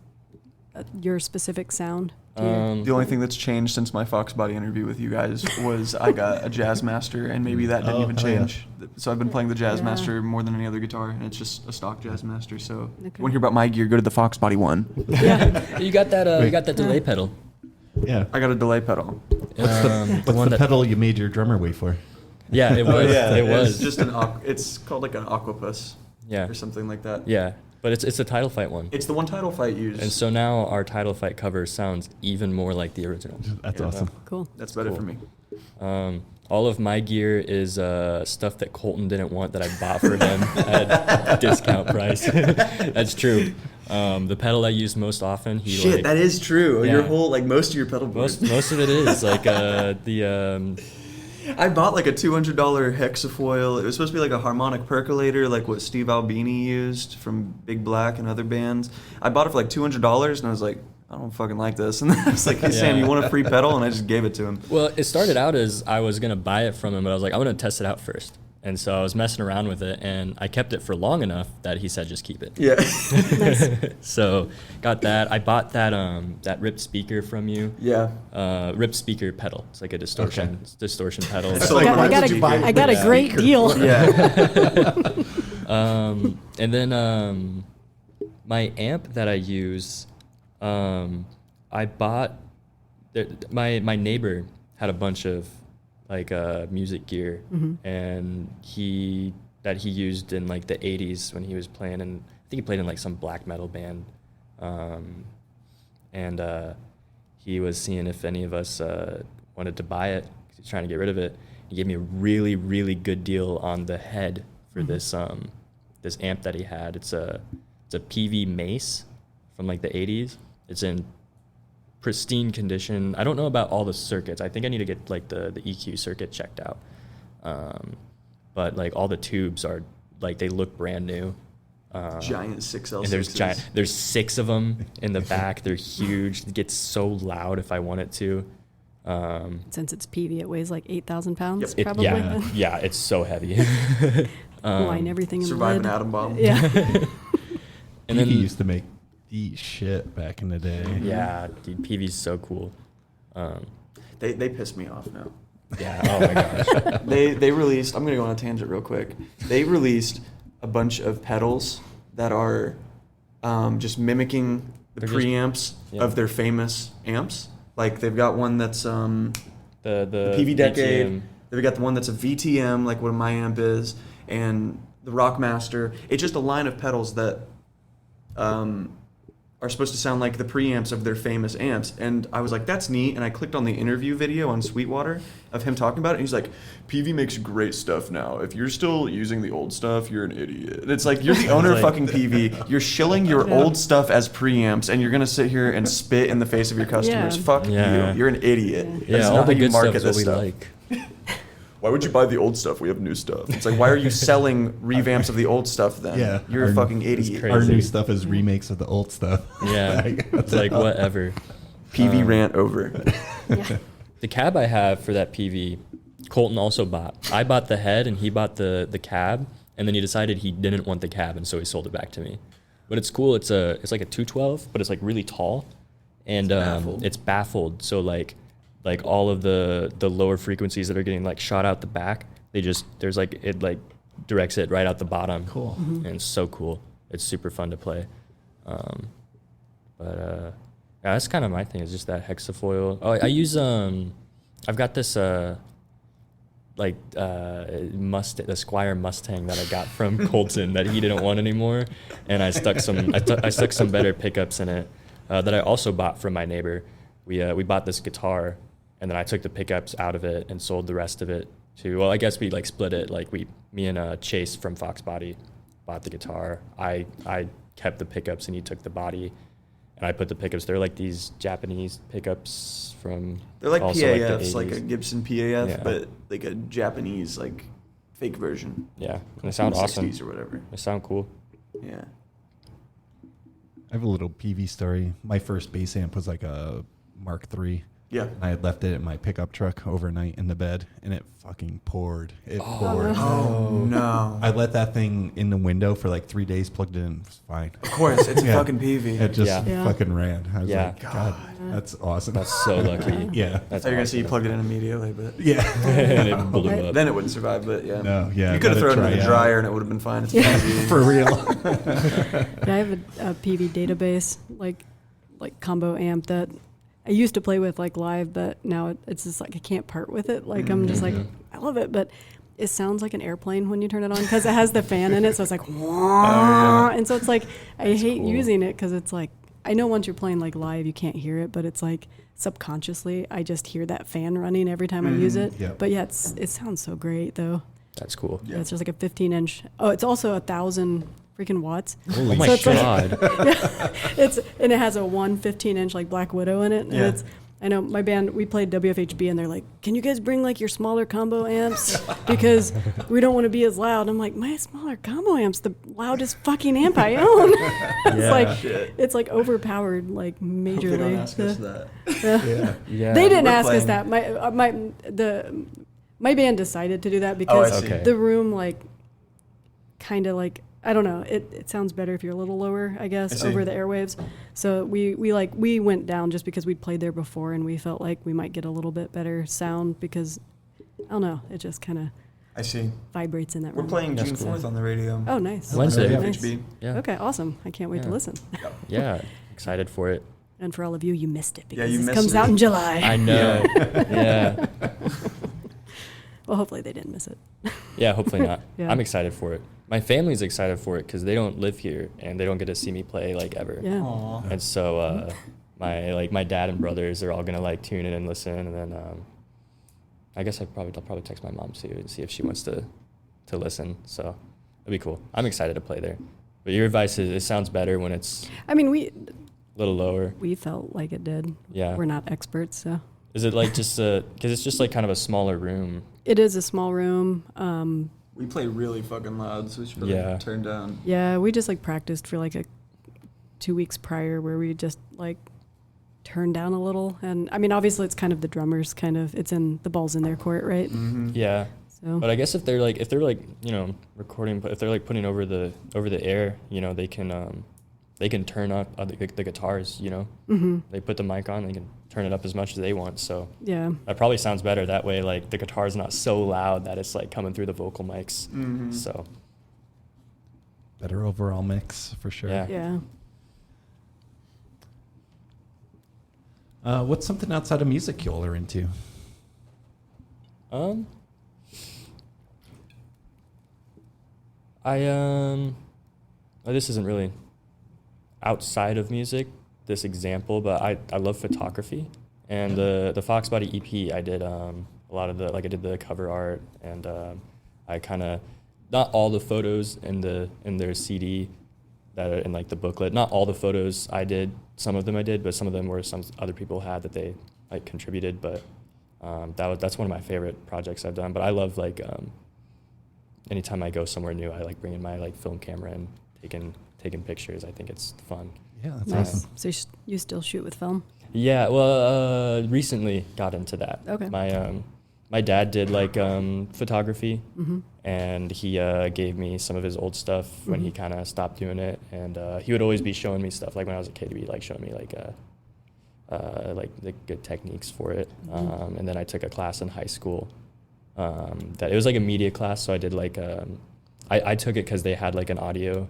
your specific sound to your- The only thing that's changed since my Fox Body interview with you guys was I got a Jazz Master, and maybe that didn't Oh, even hell yeah. change. So I've been playing the Jazz Yeah. Master more than any other guitar, and it's just a stock Jazz Master. So if Okay. you want to hear about my gear, go to the Fox Body one. Yeah. You got that. You Wait. got that delay pedal. Yeah. I got a delay pedal. What's the pedal you made your drummer wait for? Yeah, it was. It was. It's just it's called like an Aquapus Yeah. or something like that. Yeah, but it's a title fight one. It's the one title fight used. And so now our title fight cover sounds even more like the original. That's Yeah. awesome. Cool. That's better Cool. for me. All of my gear is stuff that Colton didn't want that I bought for him at discount price. That's true. The pedal I use most often, Shit, that is true. Yeah. Your whole most of your pedal board. most of it is like the I bought like a $200 hexafoil. It was supposed to be like a harmonic percolator, like what Steve Albini used from Big Black and other bands. I bought it for like $200, and I was like, I don't fucking like this. And then I was like, hey, Sam, Yeah. you want a free pedal? And I just gave it to him. well, it started out as I was gonna buy it from him, but I was like, I'm gonna test it out first. And so I was messing around with it, and I kept it for long enough that he said just keep it. Yeah. Nice. So got that. I bought that ripped speaker from you. Yeah. Ripped speaker pedal. It's like a distortion pedal. It's So like, I why got did you buy I got a that? great deal. Yeah. And then my amp that I use, I bought. My neighbor had a bunch of like music gear, and he used in like the 80s when he was playing, and I think he played in like some black metal band, and he was seeing if any of us wanted to buy it 'cause he's trying to get rid of it. He gave me a really, really good deal on the head for this amp that he had. It's a PV Mace from like the 80s. It's in pristine condition. I don't know about all the circuits. I think I need to get like the EQ circuit checked out. But like all the tubes are like, they look brand new. Giant 6L6s. And there's 6 of them in the back. They're huge. It gets so loud if I want it to. Since it's PV, it weighs like 8,000 pounds, It- probably. yeah, it's so heavy. Line everything in Survive an lead. atom bomb. Yeah. And He then used to make the shit back in the day. yeah, dude, PV's so cool. They piss me off now. Yeah. Oh my gosh. They released, I'm going to go on a tangent real quick. They released a bunch of pedals that are just mimicking the They're just- preamps yeah. of their famous amps. Like they've got one that's The PV Decade. VTM. They've got the one that's a VTM, like what my amp is, and the Rockmaster. It's just a line of pedals that are supposed to sound like the preamps of their famous amps. And I was like, that's neat. And I clicked on the interview video on Sweetwater of him talking about it. And he's like, PV makes great stuff now. If you're still using the old stuff, you're an idiot. And it's like, you're the owner of fucking PV. You're shilling your old stuff as preamps, and you're going to sit here and spit in the face of your customers. Yeah. Fuck Yeah. you. You're an idiot. Yeah, That's all not the how you good stuff market is what this we stuff. like. Why would you buy the old stuff? We have new stuff. It's like, why are you selling revamps of the old stuff then? Yeah. You're a fucking idiot. crazy. Our new stuff is remakes of the old stuff. Yeah, it's like whatever. PV rant over. Yeah. The cab I have for that PV, Colton also bought. I bought the head and he bought the cab, and then he decided he didn't want the cab, and so he sold it back to me. But it's cool. It's like a 212, but it's like really tall, and it's baffled. So like all of the lower frequencies that are getting like shot out the back, there's like it like directs it right out the bottom. Cool. And it's so cool. It's super fun to play. Yeah, that's kind of my thing, is just that hexafoil. Oh, I use I've got this the Squire Mustang that I got from Colton that he didn't want anymore, and I stuck some better pickups in it that I also bought from my neighbor. We bought this guitar, and then I took the pickups out of it and sold the rest of it to. Well, I guess we like split it. Like me and Chase from Fox Body bought the guitar. I kept the pickups and he took the body, and I put the pickups. They're like these Japanese pickups from. They're like also PAFs, like like a Gibson PAF, but like a Japanese like fake version. Yeah, and they sound from the awesome. 60s or whatever. They sound cool. Yeah. I have a little PV story. My first bass amp was like a Mark III. Yeah. I had left it in my pickup truck overnight in the bed, and it fucking poured. It poured. Oh no. I let that thing in the window for like 3 days, plugged it in, it was fine. Of course, it's a Yeah. fucking PV. It just Yeah. fucking ran. I was Yeah. like, God, that's awesome. That's so lucky. yeah. That's I thought you were gonna say you awesome. plugged it in immediately, but Yeah. And it blew up. then it wouldn't survive. But yeah. No, yeah. You could have gotta thrown it in try the dryer and it would have been fine. It's a PV. For real. Yeah, I have a PV database, like combo amp that I used to play with like live, but now it's just like I can't part with it. Like I'm just like, I love it, but it sounds like an airplane when you turn it on because it has the fan in it, so it's like, wah, and so it's like I hate using it because it's like I know once you're playing like live you can't hear it, but it's like subconsciously I just hear that fan running every time I use it. Yeah. But yeah, it sounds so great though. That's cool. Yeah, it's just like a 15-inch. Oh, it's also 1,000 freaking watts. Oh my So it's like- god. And it has a 15-inch like Black Widow in it. And Yeah. I know my band, we played WFHB, and they're like, can you guys bring like your smaller combo amps because we don't want to be as loud. I'm like, my smaller combo amp's the loudest fucking amp I own. It's like overpowered like majorly. They don't ask us that. Yeah. Yeah. They didn't We're ask us playing- that. My band decided to do that because I see. Okay. the room like kind of like I don't know, it sounds better if you're a little lower, I guess, I see. over the airwaves. So we went down just because we'd played there before and we felt like we might get a little bit better sound because I don't know, it just kind of I see. vibrates in that We're room. playing That's June cool. 4th on the radio. Oh, nice. Wednesday. Nice. WFHB. Yeah. Okay, awesome. I can't wait to Yeah. listen. Yeah. Excited for it. And for all of you, you missed it because you this missed comes it. out in July. I know. Yeah. Well, hopefully they didn't miss it. Yeah, hopefully not. Yeah. I'm excited for it. My family's excited for it because they don't live here and they don't get to see me play like ever. Yeah. Aw. And so my dad and brothers are all gonna like tune in and listen, and then I guess I'll probably text my mom too and see if she wants to listen. So it'll be cool. I'm excited to play there. But your advice is it sounds better when it's I mean, a little lower. we felt like it did. Yeah. We're not experts, so. Is it like just because it's just like kind of a smaller room? It is a small room. We play really fucking loud, so we should probably Yeah. turn down. Yeah, we just like practiced for like 2 weeks prior where we just like turned down a little. And I mean, obviously it's kind of the drummers it's in the ball's in their court, right? Mm-hmm. Yeah. So But I guess if they're like recording, but if they're like putting over the air, they can turn up the guitars. They put the mic on, they can turn it up as much as they want. So yeah. that probably sounds better that way. Like the guitar's not so loud that it's like coming through the vocal mics. Mm-hmm. So Better overall mix for sure. Yeah. Yeah. What's something outside of music you all are into? This isn't really outside of music, this example, but I love photography. And the Fox Body EP, I did a lot of the, like I did the cover art, and I kind of, not all the photos in their CD that are in like the booklet, not all the photos I did, some of them I did, but some of them were some other people had that they like contributed, but that's one of my favorite projects I've done. But I love like anytime I go somewhere new, I like bringing my like film camera and taking pictures. I think it's fun. Yeah, that's Nice. awesome. So you still shoot with film? Yeah, well, recently got into that. Okay. My dad did like photography, Mm-hmm. and he gave me some of his old stuff when he kind of stopped doing it. And he would always be showing me stuff. Like when I was a kid, he'd be like showing me like the good techniques for it. And then I took a class in high school that it was like a media class. So I did like I took it because they had like an audio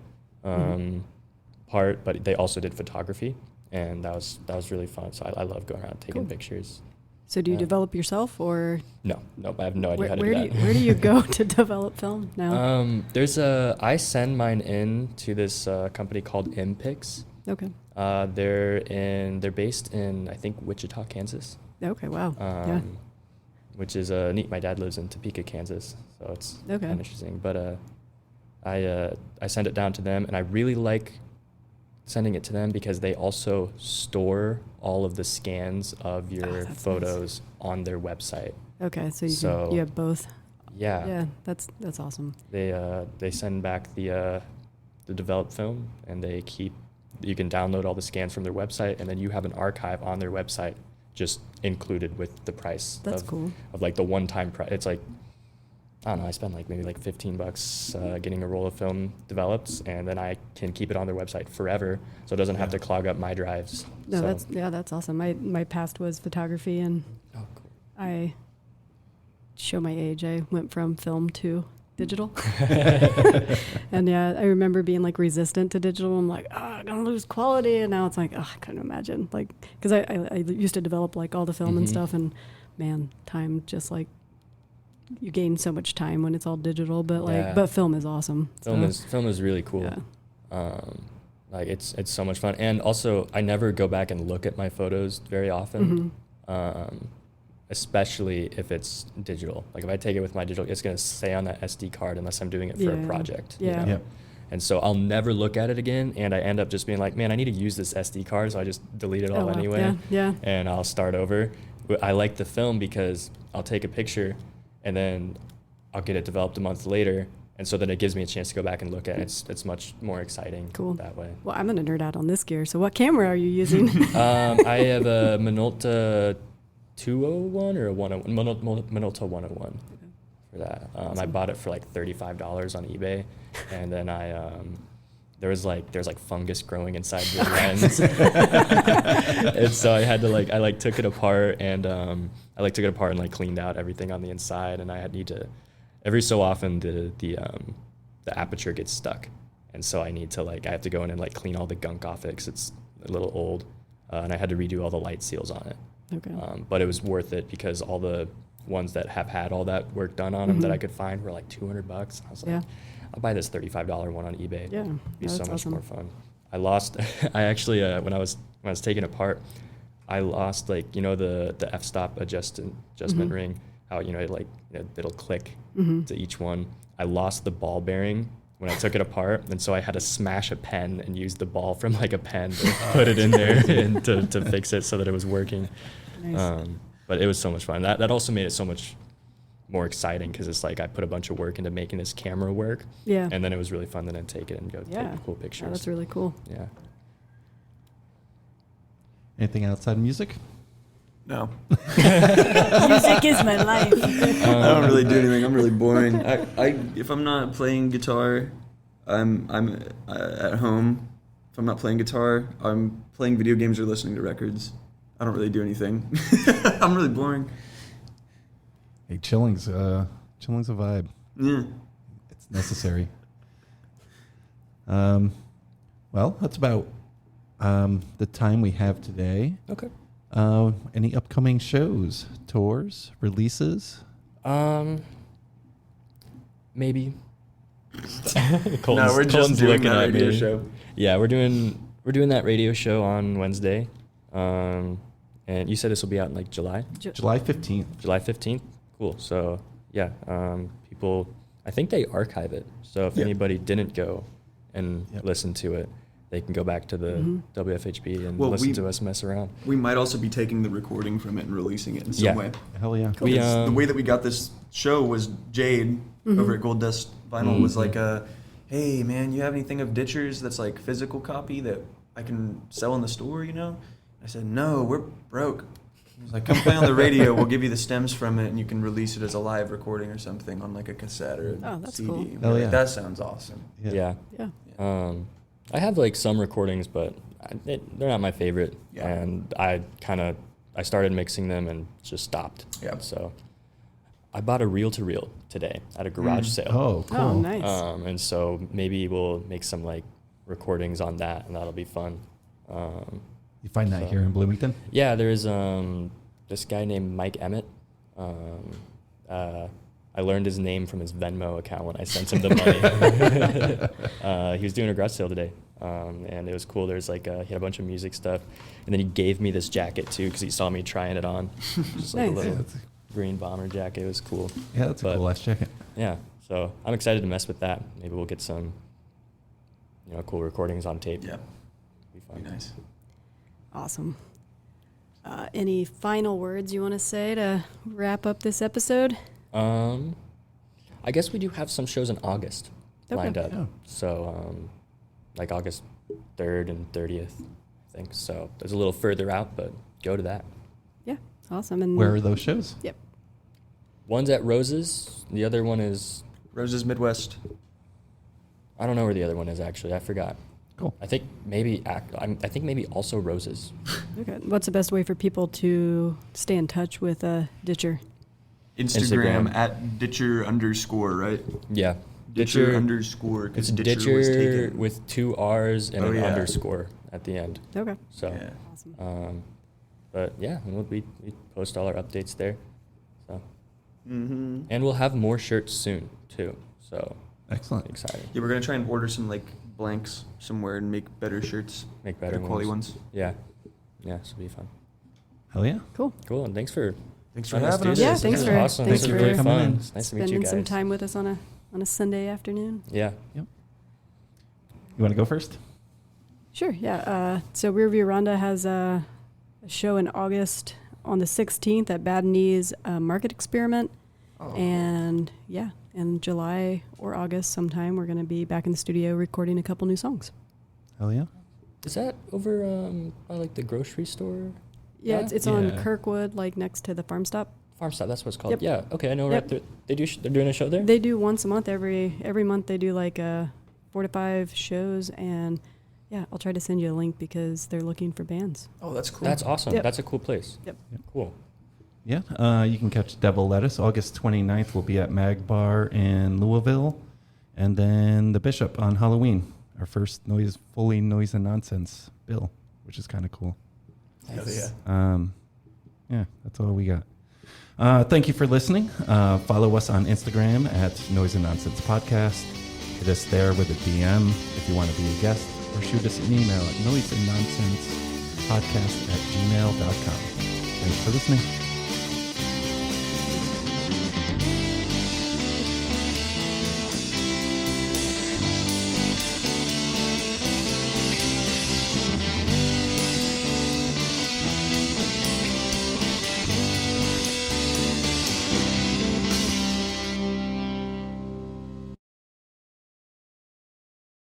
part, but they also did photography, and that was really fun. So I love going around taking pictures. So do you develop yourself, or No, I have no idea how to do that. Where do you go to develop film now? I send mine in to this company called Impix. Okay. They're based in, I think, Wichita, Kansas. Okay. Wow. Yeah. Which is neat. My dad lives in Topeka, Kansas, so it's Okay. kind of interesting. But I send it down to them, and I really like sending it to them because they also store all of the scans of your that's photos on their website. Okay. So So- you have both. Yeah. Yeah. That's awesome. They send back the developed film, and you can download all the scans from their website, and then you have an archive on their website just included with the price. That's cool. Of like the one-time price. It's like, I don't know, I spend like maybe like $15 getting a roll of film developed, and then I can keep it on their website forever, so it doesn't have to clog up my drives. No, So- that's awesome. My past was photography, and Oh, cool. I show my age. I went from film to digital. And yeah, I remember being like resistant to digital. I'm like, I'm gonna lose quality. And now it's like, I couldn't imagine. Like, because I used to develop like all the film and stuff, and man, time just like, you gain so much time when it's all digital. But like, Yeah. but film is awesome. Film is really cool. Yeah. Like it's so much fun, and also I never go back and look at my photos very often. Especially if it's digital. Like if I take it with my digital, it's gonna stay on that SD card unless I'm doing it for a project. you Yeah. know? Yep. And so I'll never look at it again, and I end up just being like, man, I need to use this SD card, so I just delete it all wow. anyway. Yeah. And I'll start over. But I like the film because I'll take a picture, and then I'll get it developed a month later, and so then it gives me a chance to go back and look at it. It's much more exciting Cool. that way. Well, I'm gonna nerd out on this gear. So what camera are you using? I have a Minolta 201 or a 101, Minolta 101 for that. I bought it for like $35 on eBay, and then there's like fungus growing inside the lens, and so I had to I took it apart and like cleaned out everything on the inside, and I need to every so often the aperture gets stuck, and so I have to go in and like clean all the gunk off it because it's a little old, and I had to redo all the light seals on it. Okay. But it was worth it because all the ones that have had all that work done on them that I could find were like $200. I was like, Yeah. I'll buy this $35 one on eBay. Yeah, It'd be so that's much awesome. more fun. I actually when I was taking it apart, I lost the f-stop adjustment ring. How it'll click to each one. I lost the ball bearing when I took it apart, and so I had to smash a pen and use the ball from like a pen to put it in there and to fix it so that it was working. Nice. But it was so much fun. That also made it so much more exciting because it's like I put a bunch of work into making this camera work. Yeah. And then it was really fun to then take it and go Yeah. take cool pictures. Yeah, that's really cool. Yeah. Anything outside of music? No. Music is my life. I don't really do anything. I'm really boring. I if I'm not playing guitar, I'm at home. If I'm not playing guitar, I'm playing video games or listening to records. I don't really do anything. I'm really boring. Hey, chilling's a vibe. Yeah. It's necessary. Well, that's about the time we have today. Okay. Any upcoming shows, tours, releases? Maybe. No, we're just doing that radio show. Yeah, we're doing we're doing that radio show on Wednesday. And you said this will be out in like July? July 15th. July 15th? Cool. So, yeah, people, I think they archive it. So if anybody didn't go and listen to it, they can go back to the WFHB and listen to us mess around. We might also be taking the recording from it and releasing it in some way. Hell yeah. We, The way that we got this show was Jade over at Gold Dust Vinyl was like, hey, man, you have anything of Ditcher's that's like physical copy that I can sell in the store, you know? I said, no, we're broke. He was like, come play on the radio. We'll give you the stems from it, and you can release it as a live recording or something on like a cassette or a that's CD. cool. And we're Hell like, yeah. that sounds awesome. Yeah. I have like some recordings, but they're not my favorite. Yeah. And I started mixing them and just stopped. Yeah. So I bought a reel-to-reel today at a garage sale. Oh, cool. Oh, nice. And so maybe we'll make some like recordings on that, and that'll be fun. You find that here in Bloomington? Yeah, there's this guy named Mike Emmett. I learned his name from his Venmo account when I sent him the money. He was doing a garage sale today, and it was cool. There's like he had a bunch of music stuff, and then he gave me this jacket too because he saw me trying it on. Just like Nice. a little green bomber jacket. It was cool. Yeah, that's a cool ass jacket. Yeah, so I'm excited to mess with that. Maybe we'll get some, cool recordings on tape. Yeah. Be fun. Be nice. Awesome. Any final words you want to say to wrap up this episode? I guess we do have some shows in August lined up. Yeah. So, like August 3rd and 30th, I think. So there's a little further out, but go to that. Yeah, awesome. And Where are those shows? Yep. One's at Roses. The other one is, Roses Midwest. I don't know where the other one is actually. I forgot. Cool. I think maybe also Roses. Okay. What's the best way for people to stay in touch with Ditcherr? Instagram at Ditcherr _, right? Yeah. Ditcherr _, because It's Ditcherr was Ditcherr taken. with 2 R's and Oh, an yeah. underscore at the end. Okay. So, Yeah. Awesome. but yeah, and we post all our updates there. So, Mm-hmm. and we'll have more shirts soon too. So Excellent. exciting. Yeah, we're gonna try and order some like blanks somewhere and make better shirts, Make better quality ones. Yeah. Yeah, so it'll be fun. Hell yeah. Cool. Cool, and thanks for Having us do Yeah, this. thanks This is for- awesome. thanks This is for really coming fun. in. It's nice to meet you Spending guys. some time with us on a Sunday afternoon. Yeah. You want to go first? Sure. Yeah. So Rearview Ronda has a show in August on the 16th at Bad Knees Market Experiment. And yeah, in July or August sometime, we're going to be back in the studio recording a couple new songs. Hell yeah. Is that over by like the grocery store? Yeah, Yeah? it's on Yeah. Kirkwood, like next to the Farm Stop. Farm Stop, that's what it's called. Yep. Yeah. Okay, I know Yep. right there. They're doing a show there? They do once a month. Every month they do like 4 to 5 shows, and yeah, I'll try to send you a link because they're looking for bands. Oh, that's cool. That's awesome. Yep. That's a cool place. Yep. Cool. Yeah. You can catch Devil Lettuce. August 29th will be at Mag Bar in Louisville. And then The Bishop on Halloween. Our first fully noise and nonsense bill, which is kind of cool. Hell yeah. Yeah, that's all we got. Thank you for listening. Follow us on Instagram at Noise and Nonsense Podcast. Hit us there with a DM if you want to be a guest, or shoot us an email at noiseandnonsencepodcast@gmail.com. Thanks for listening.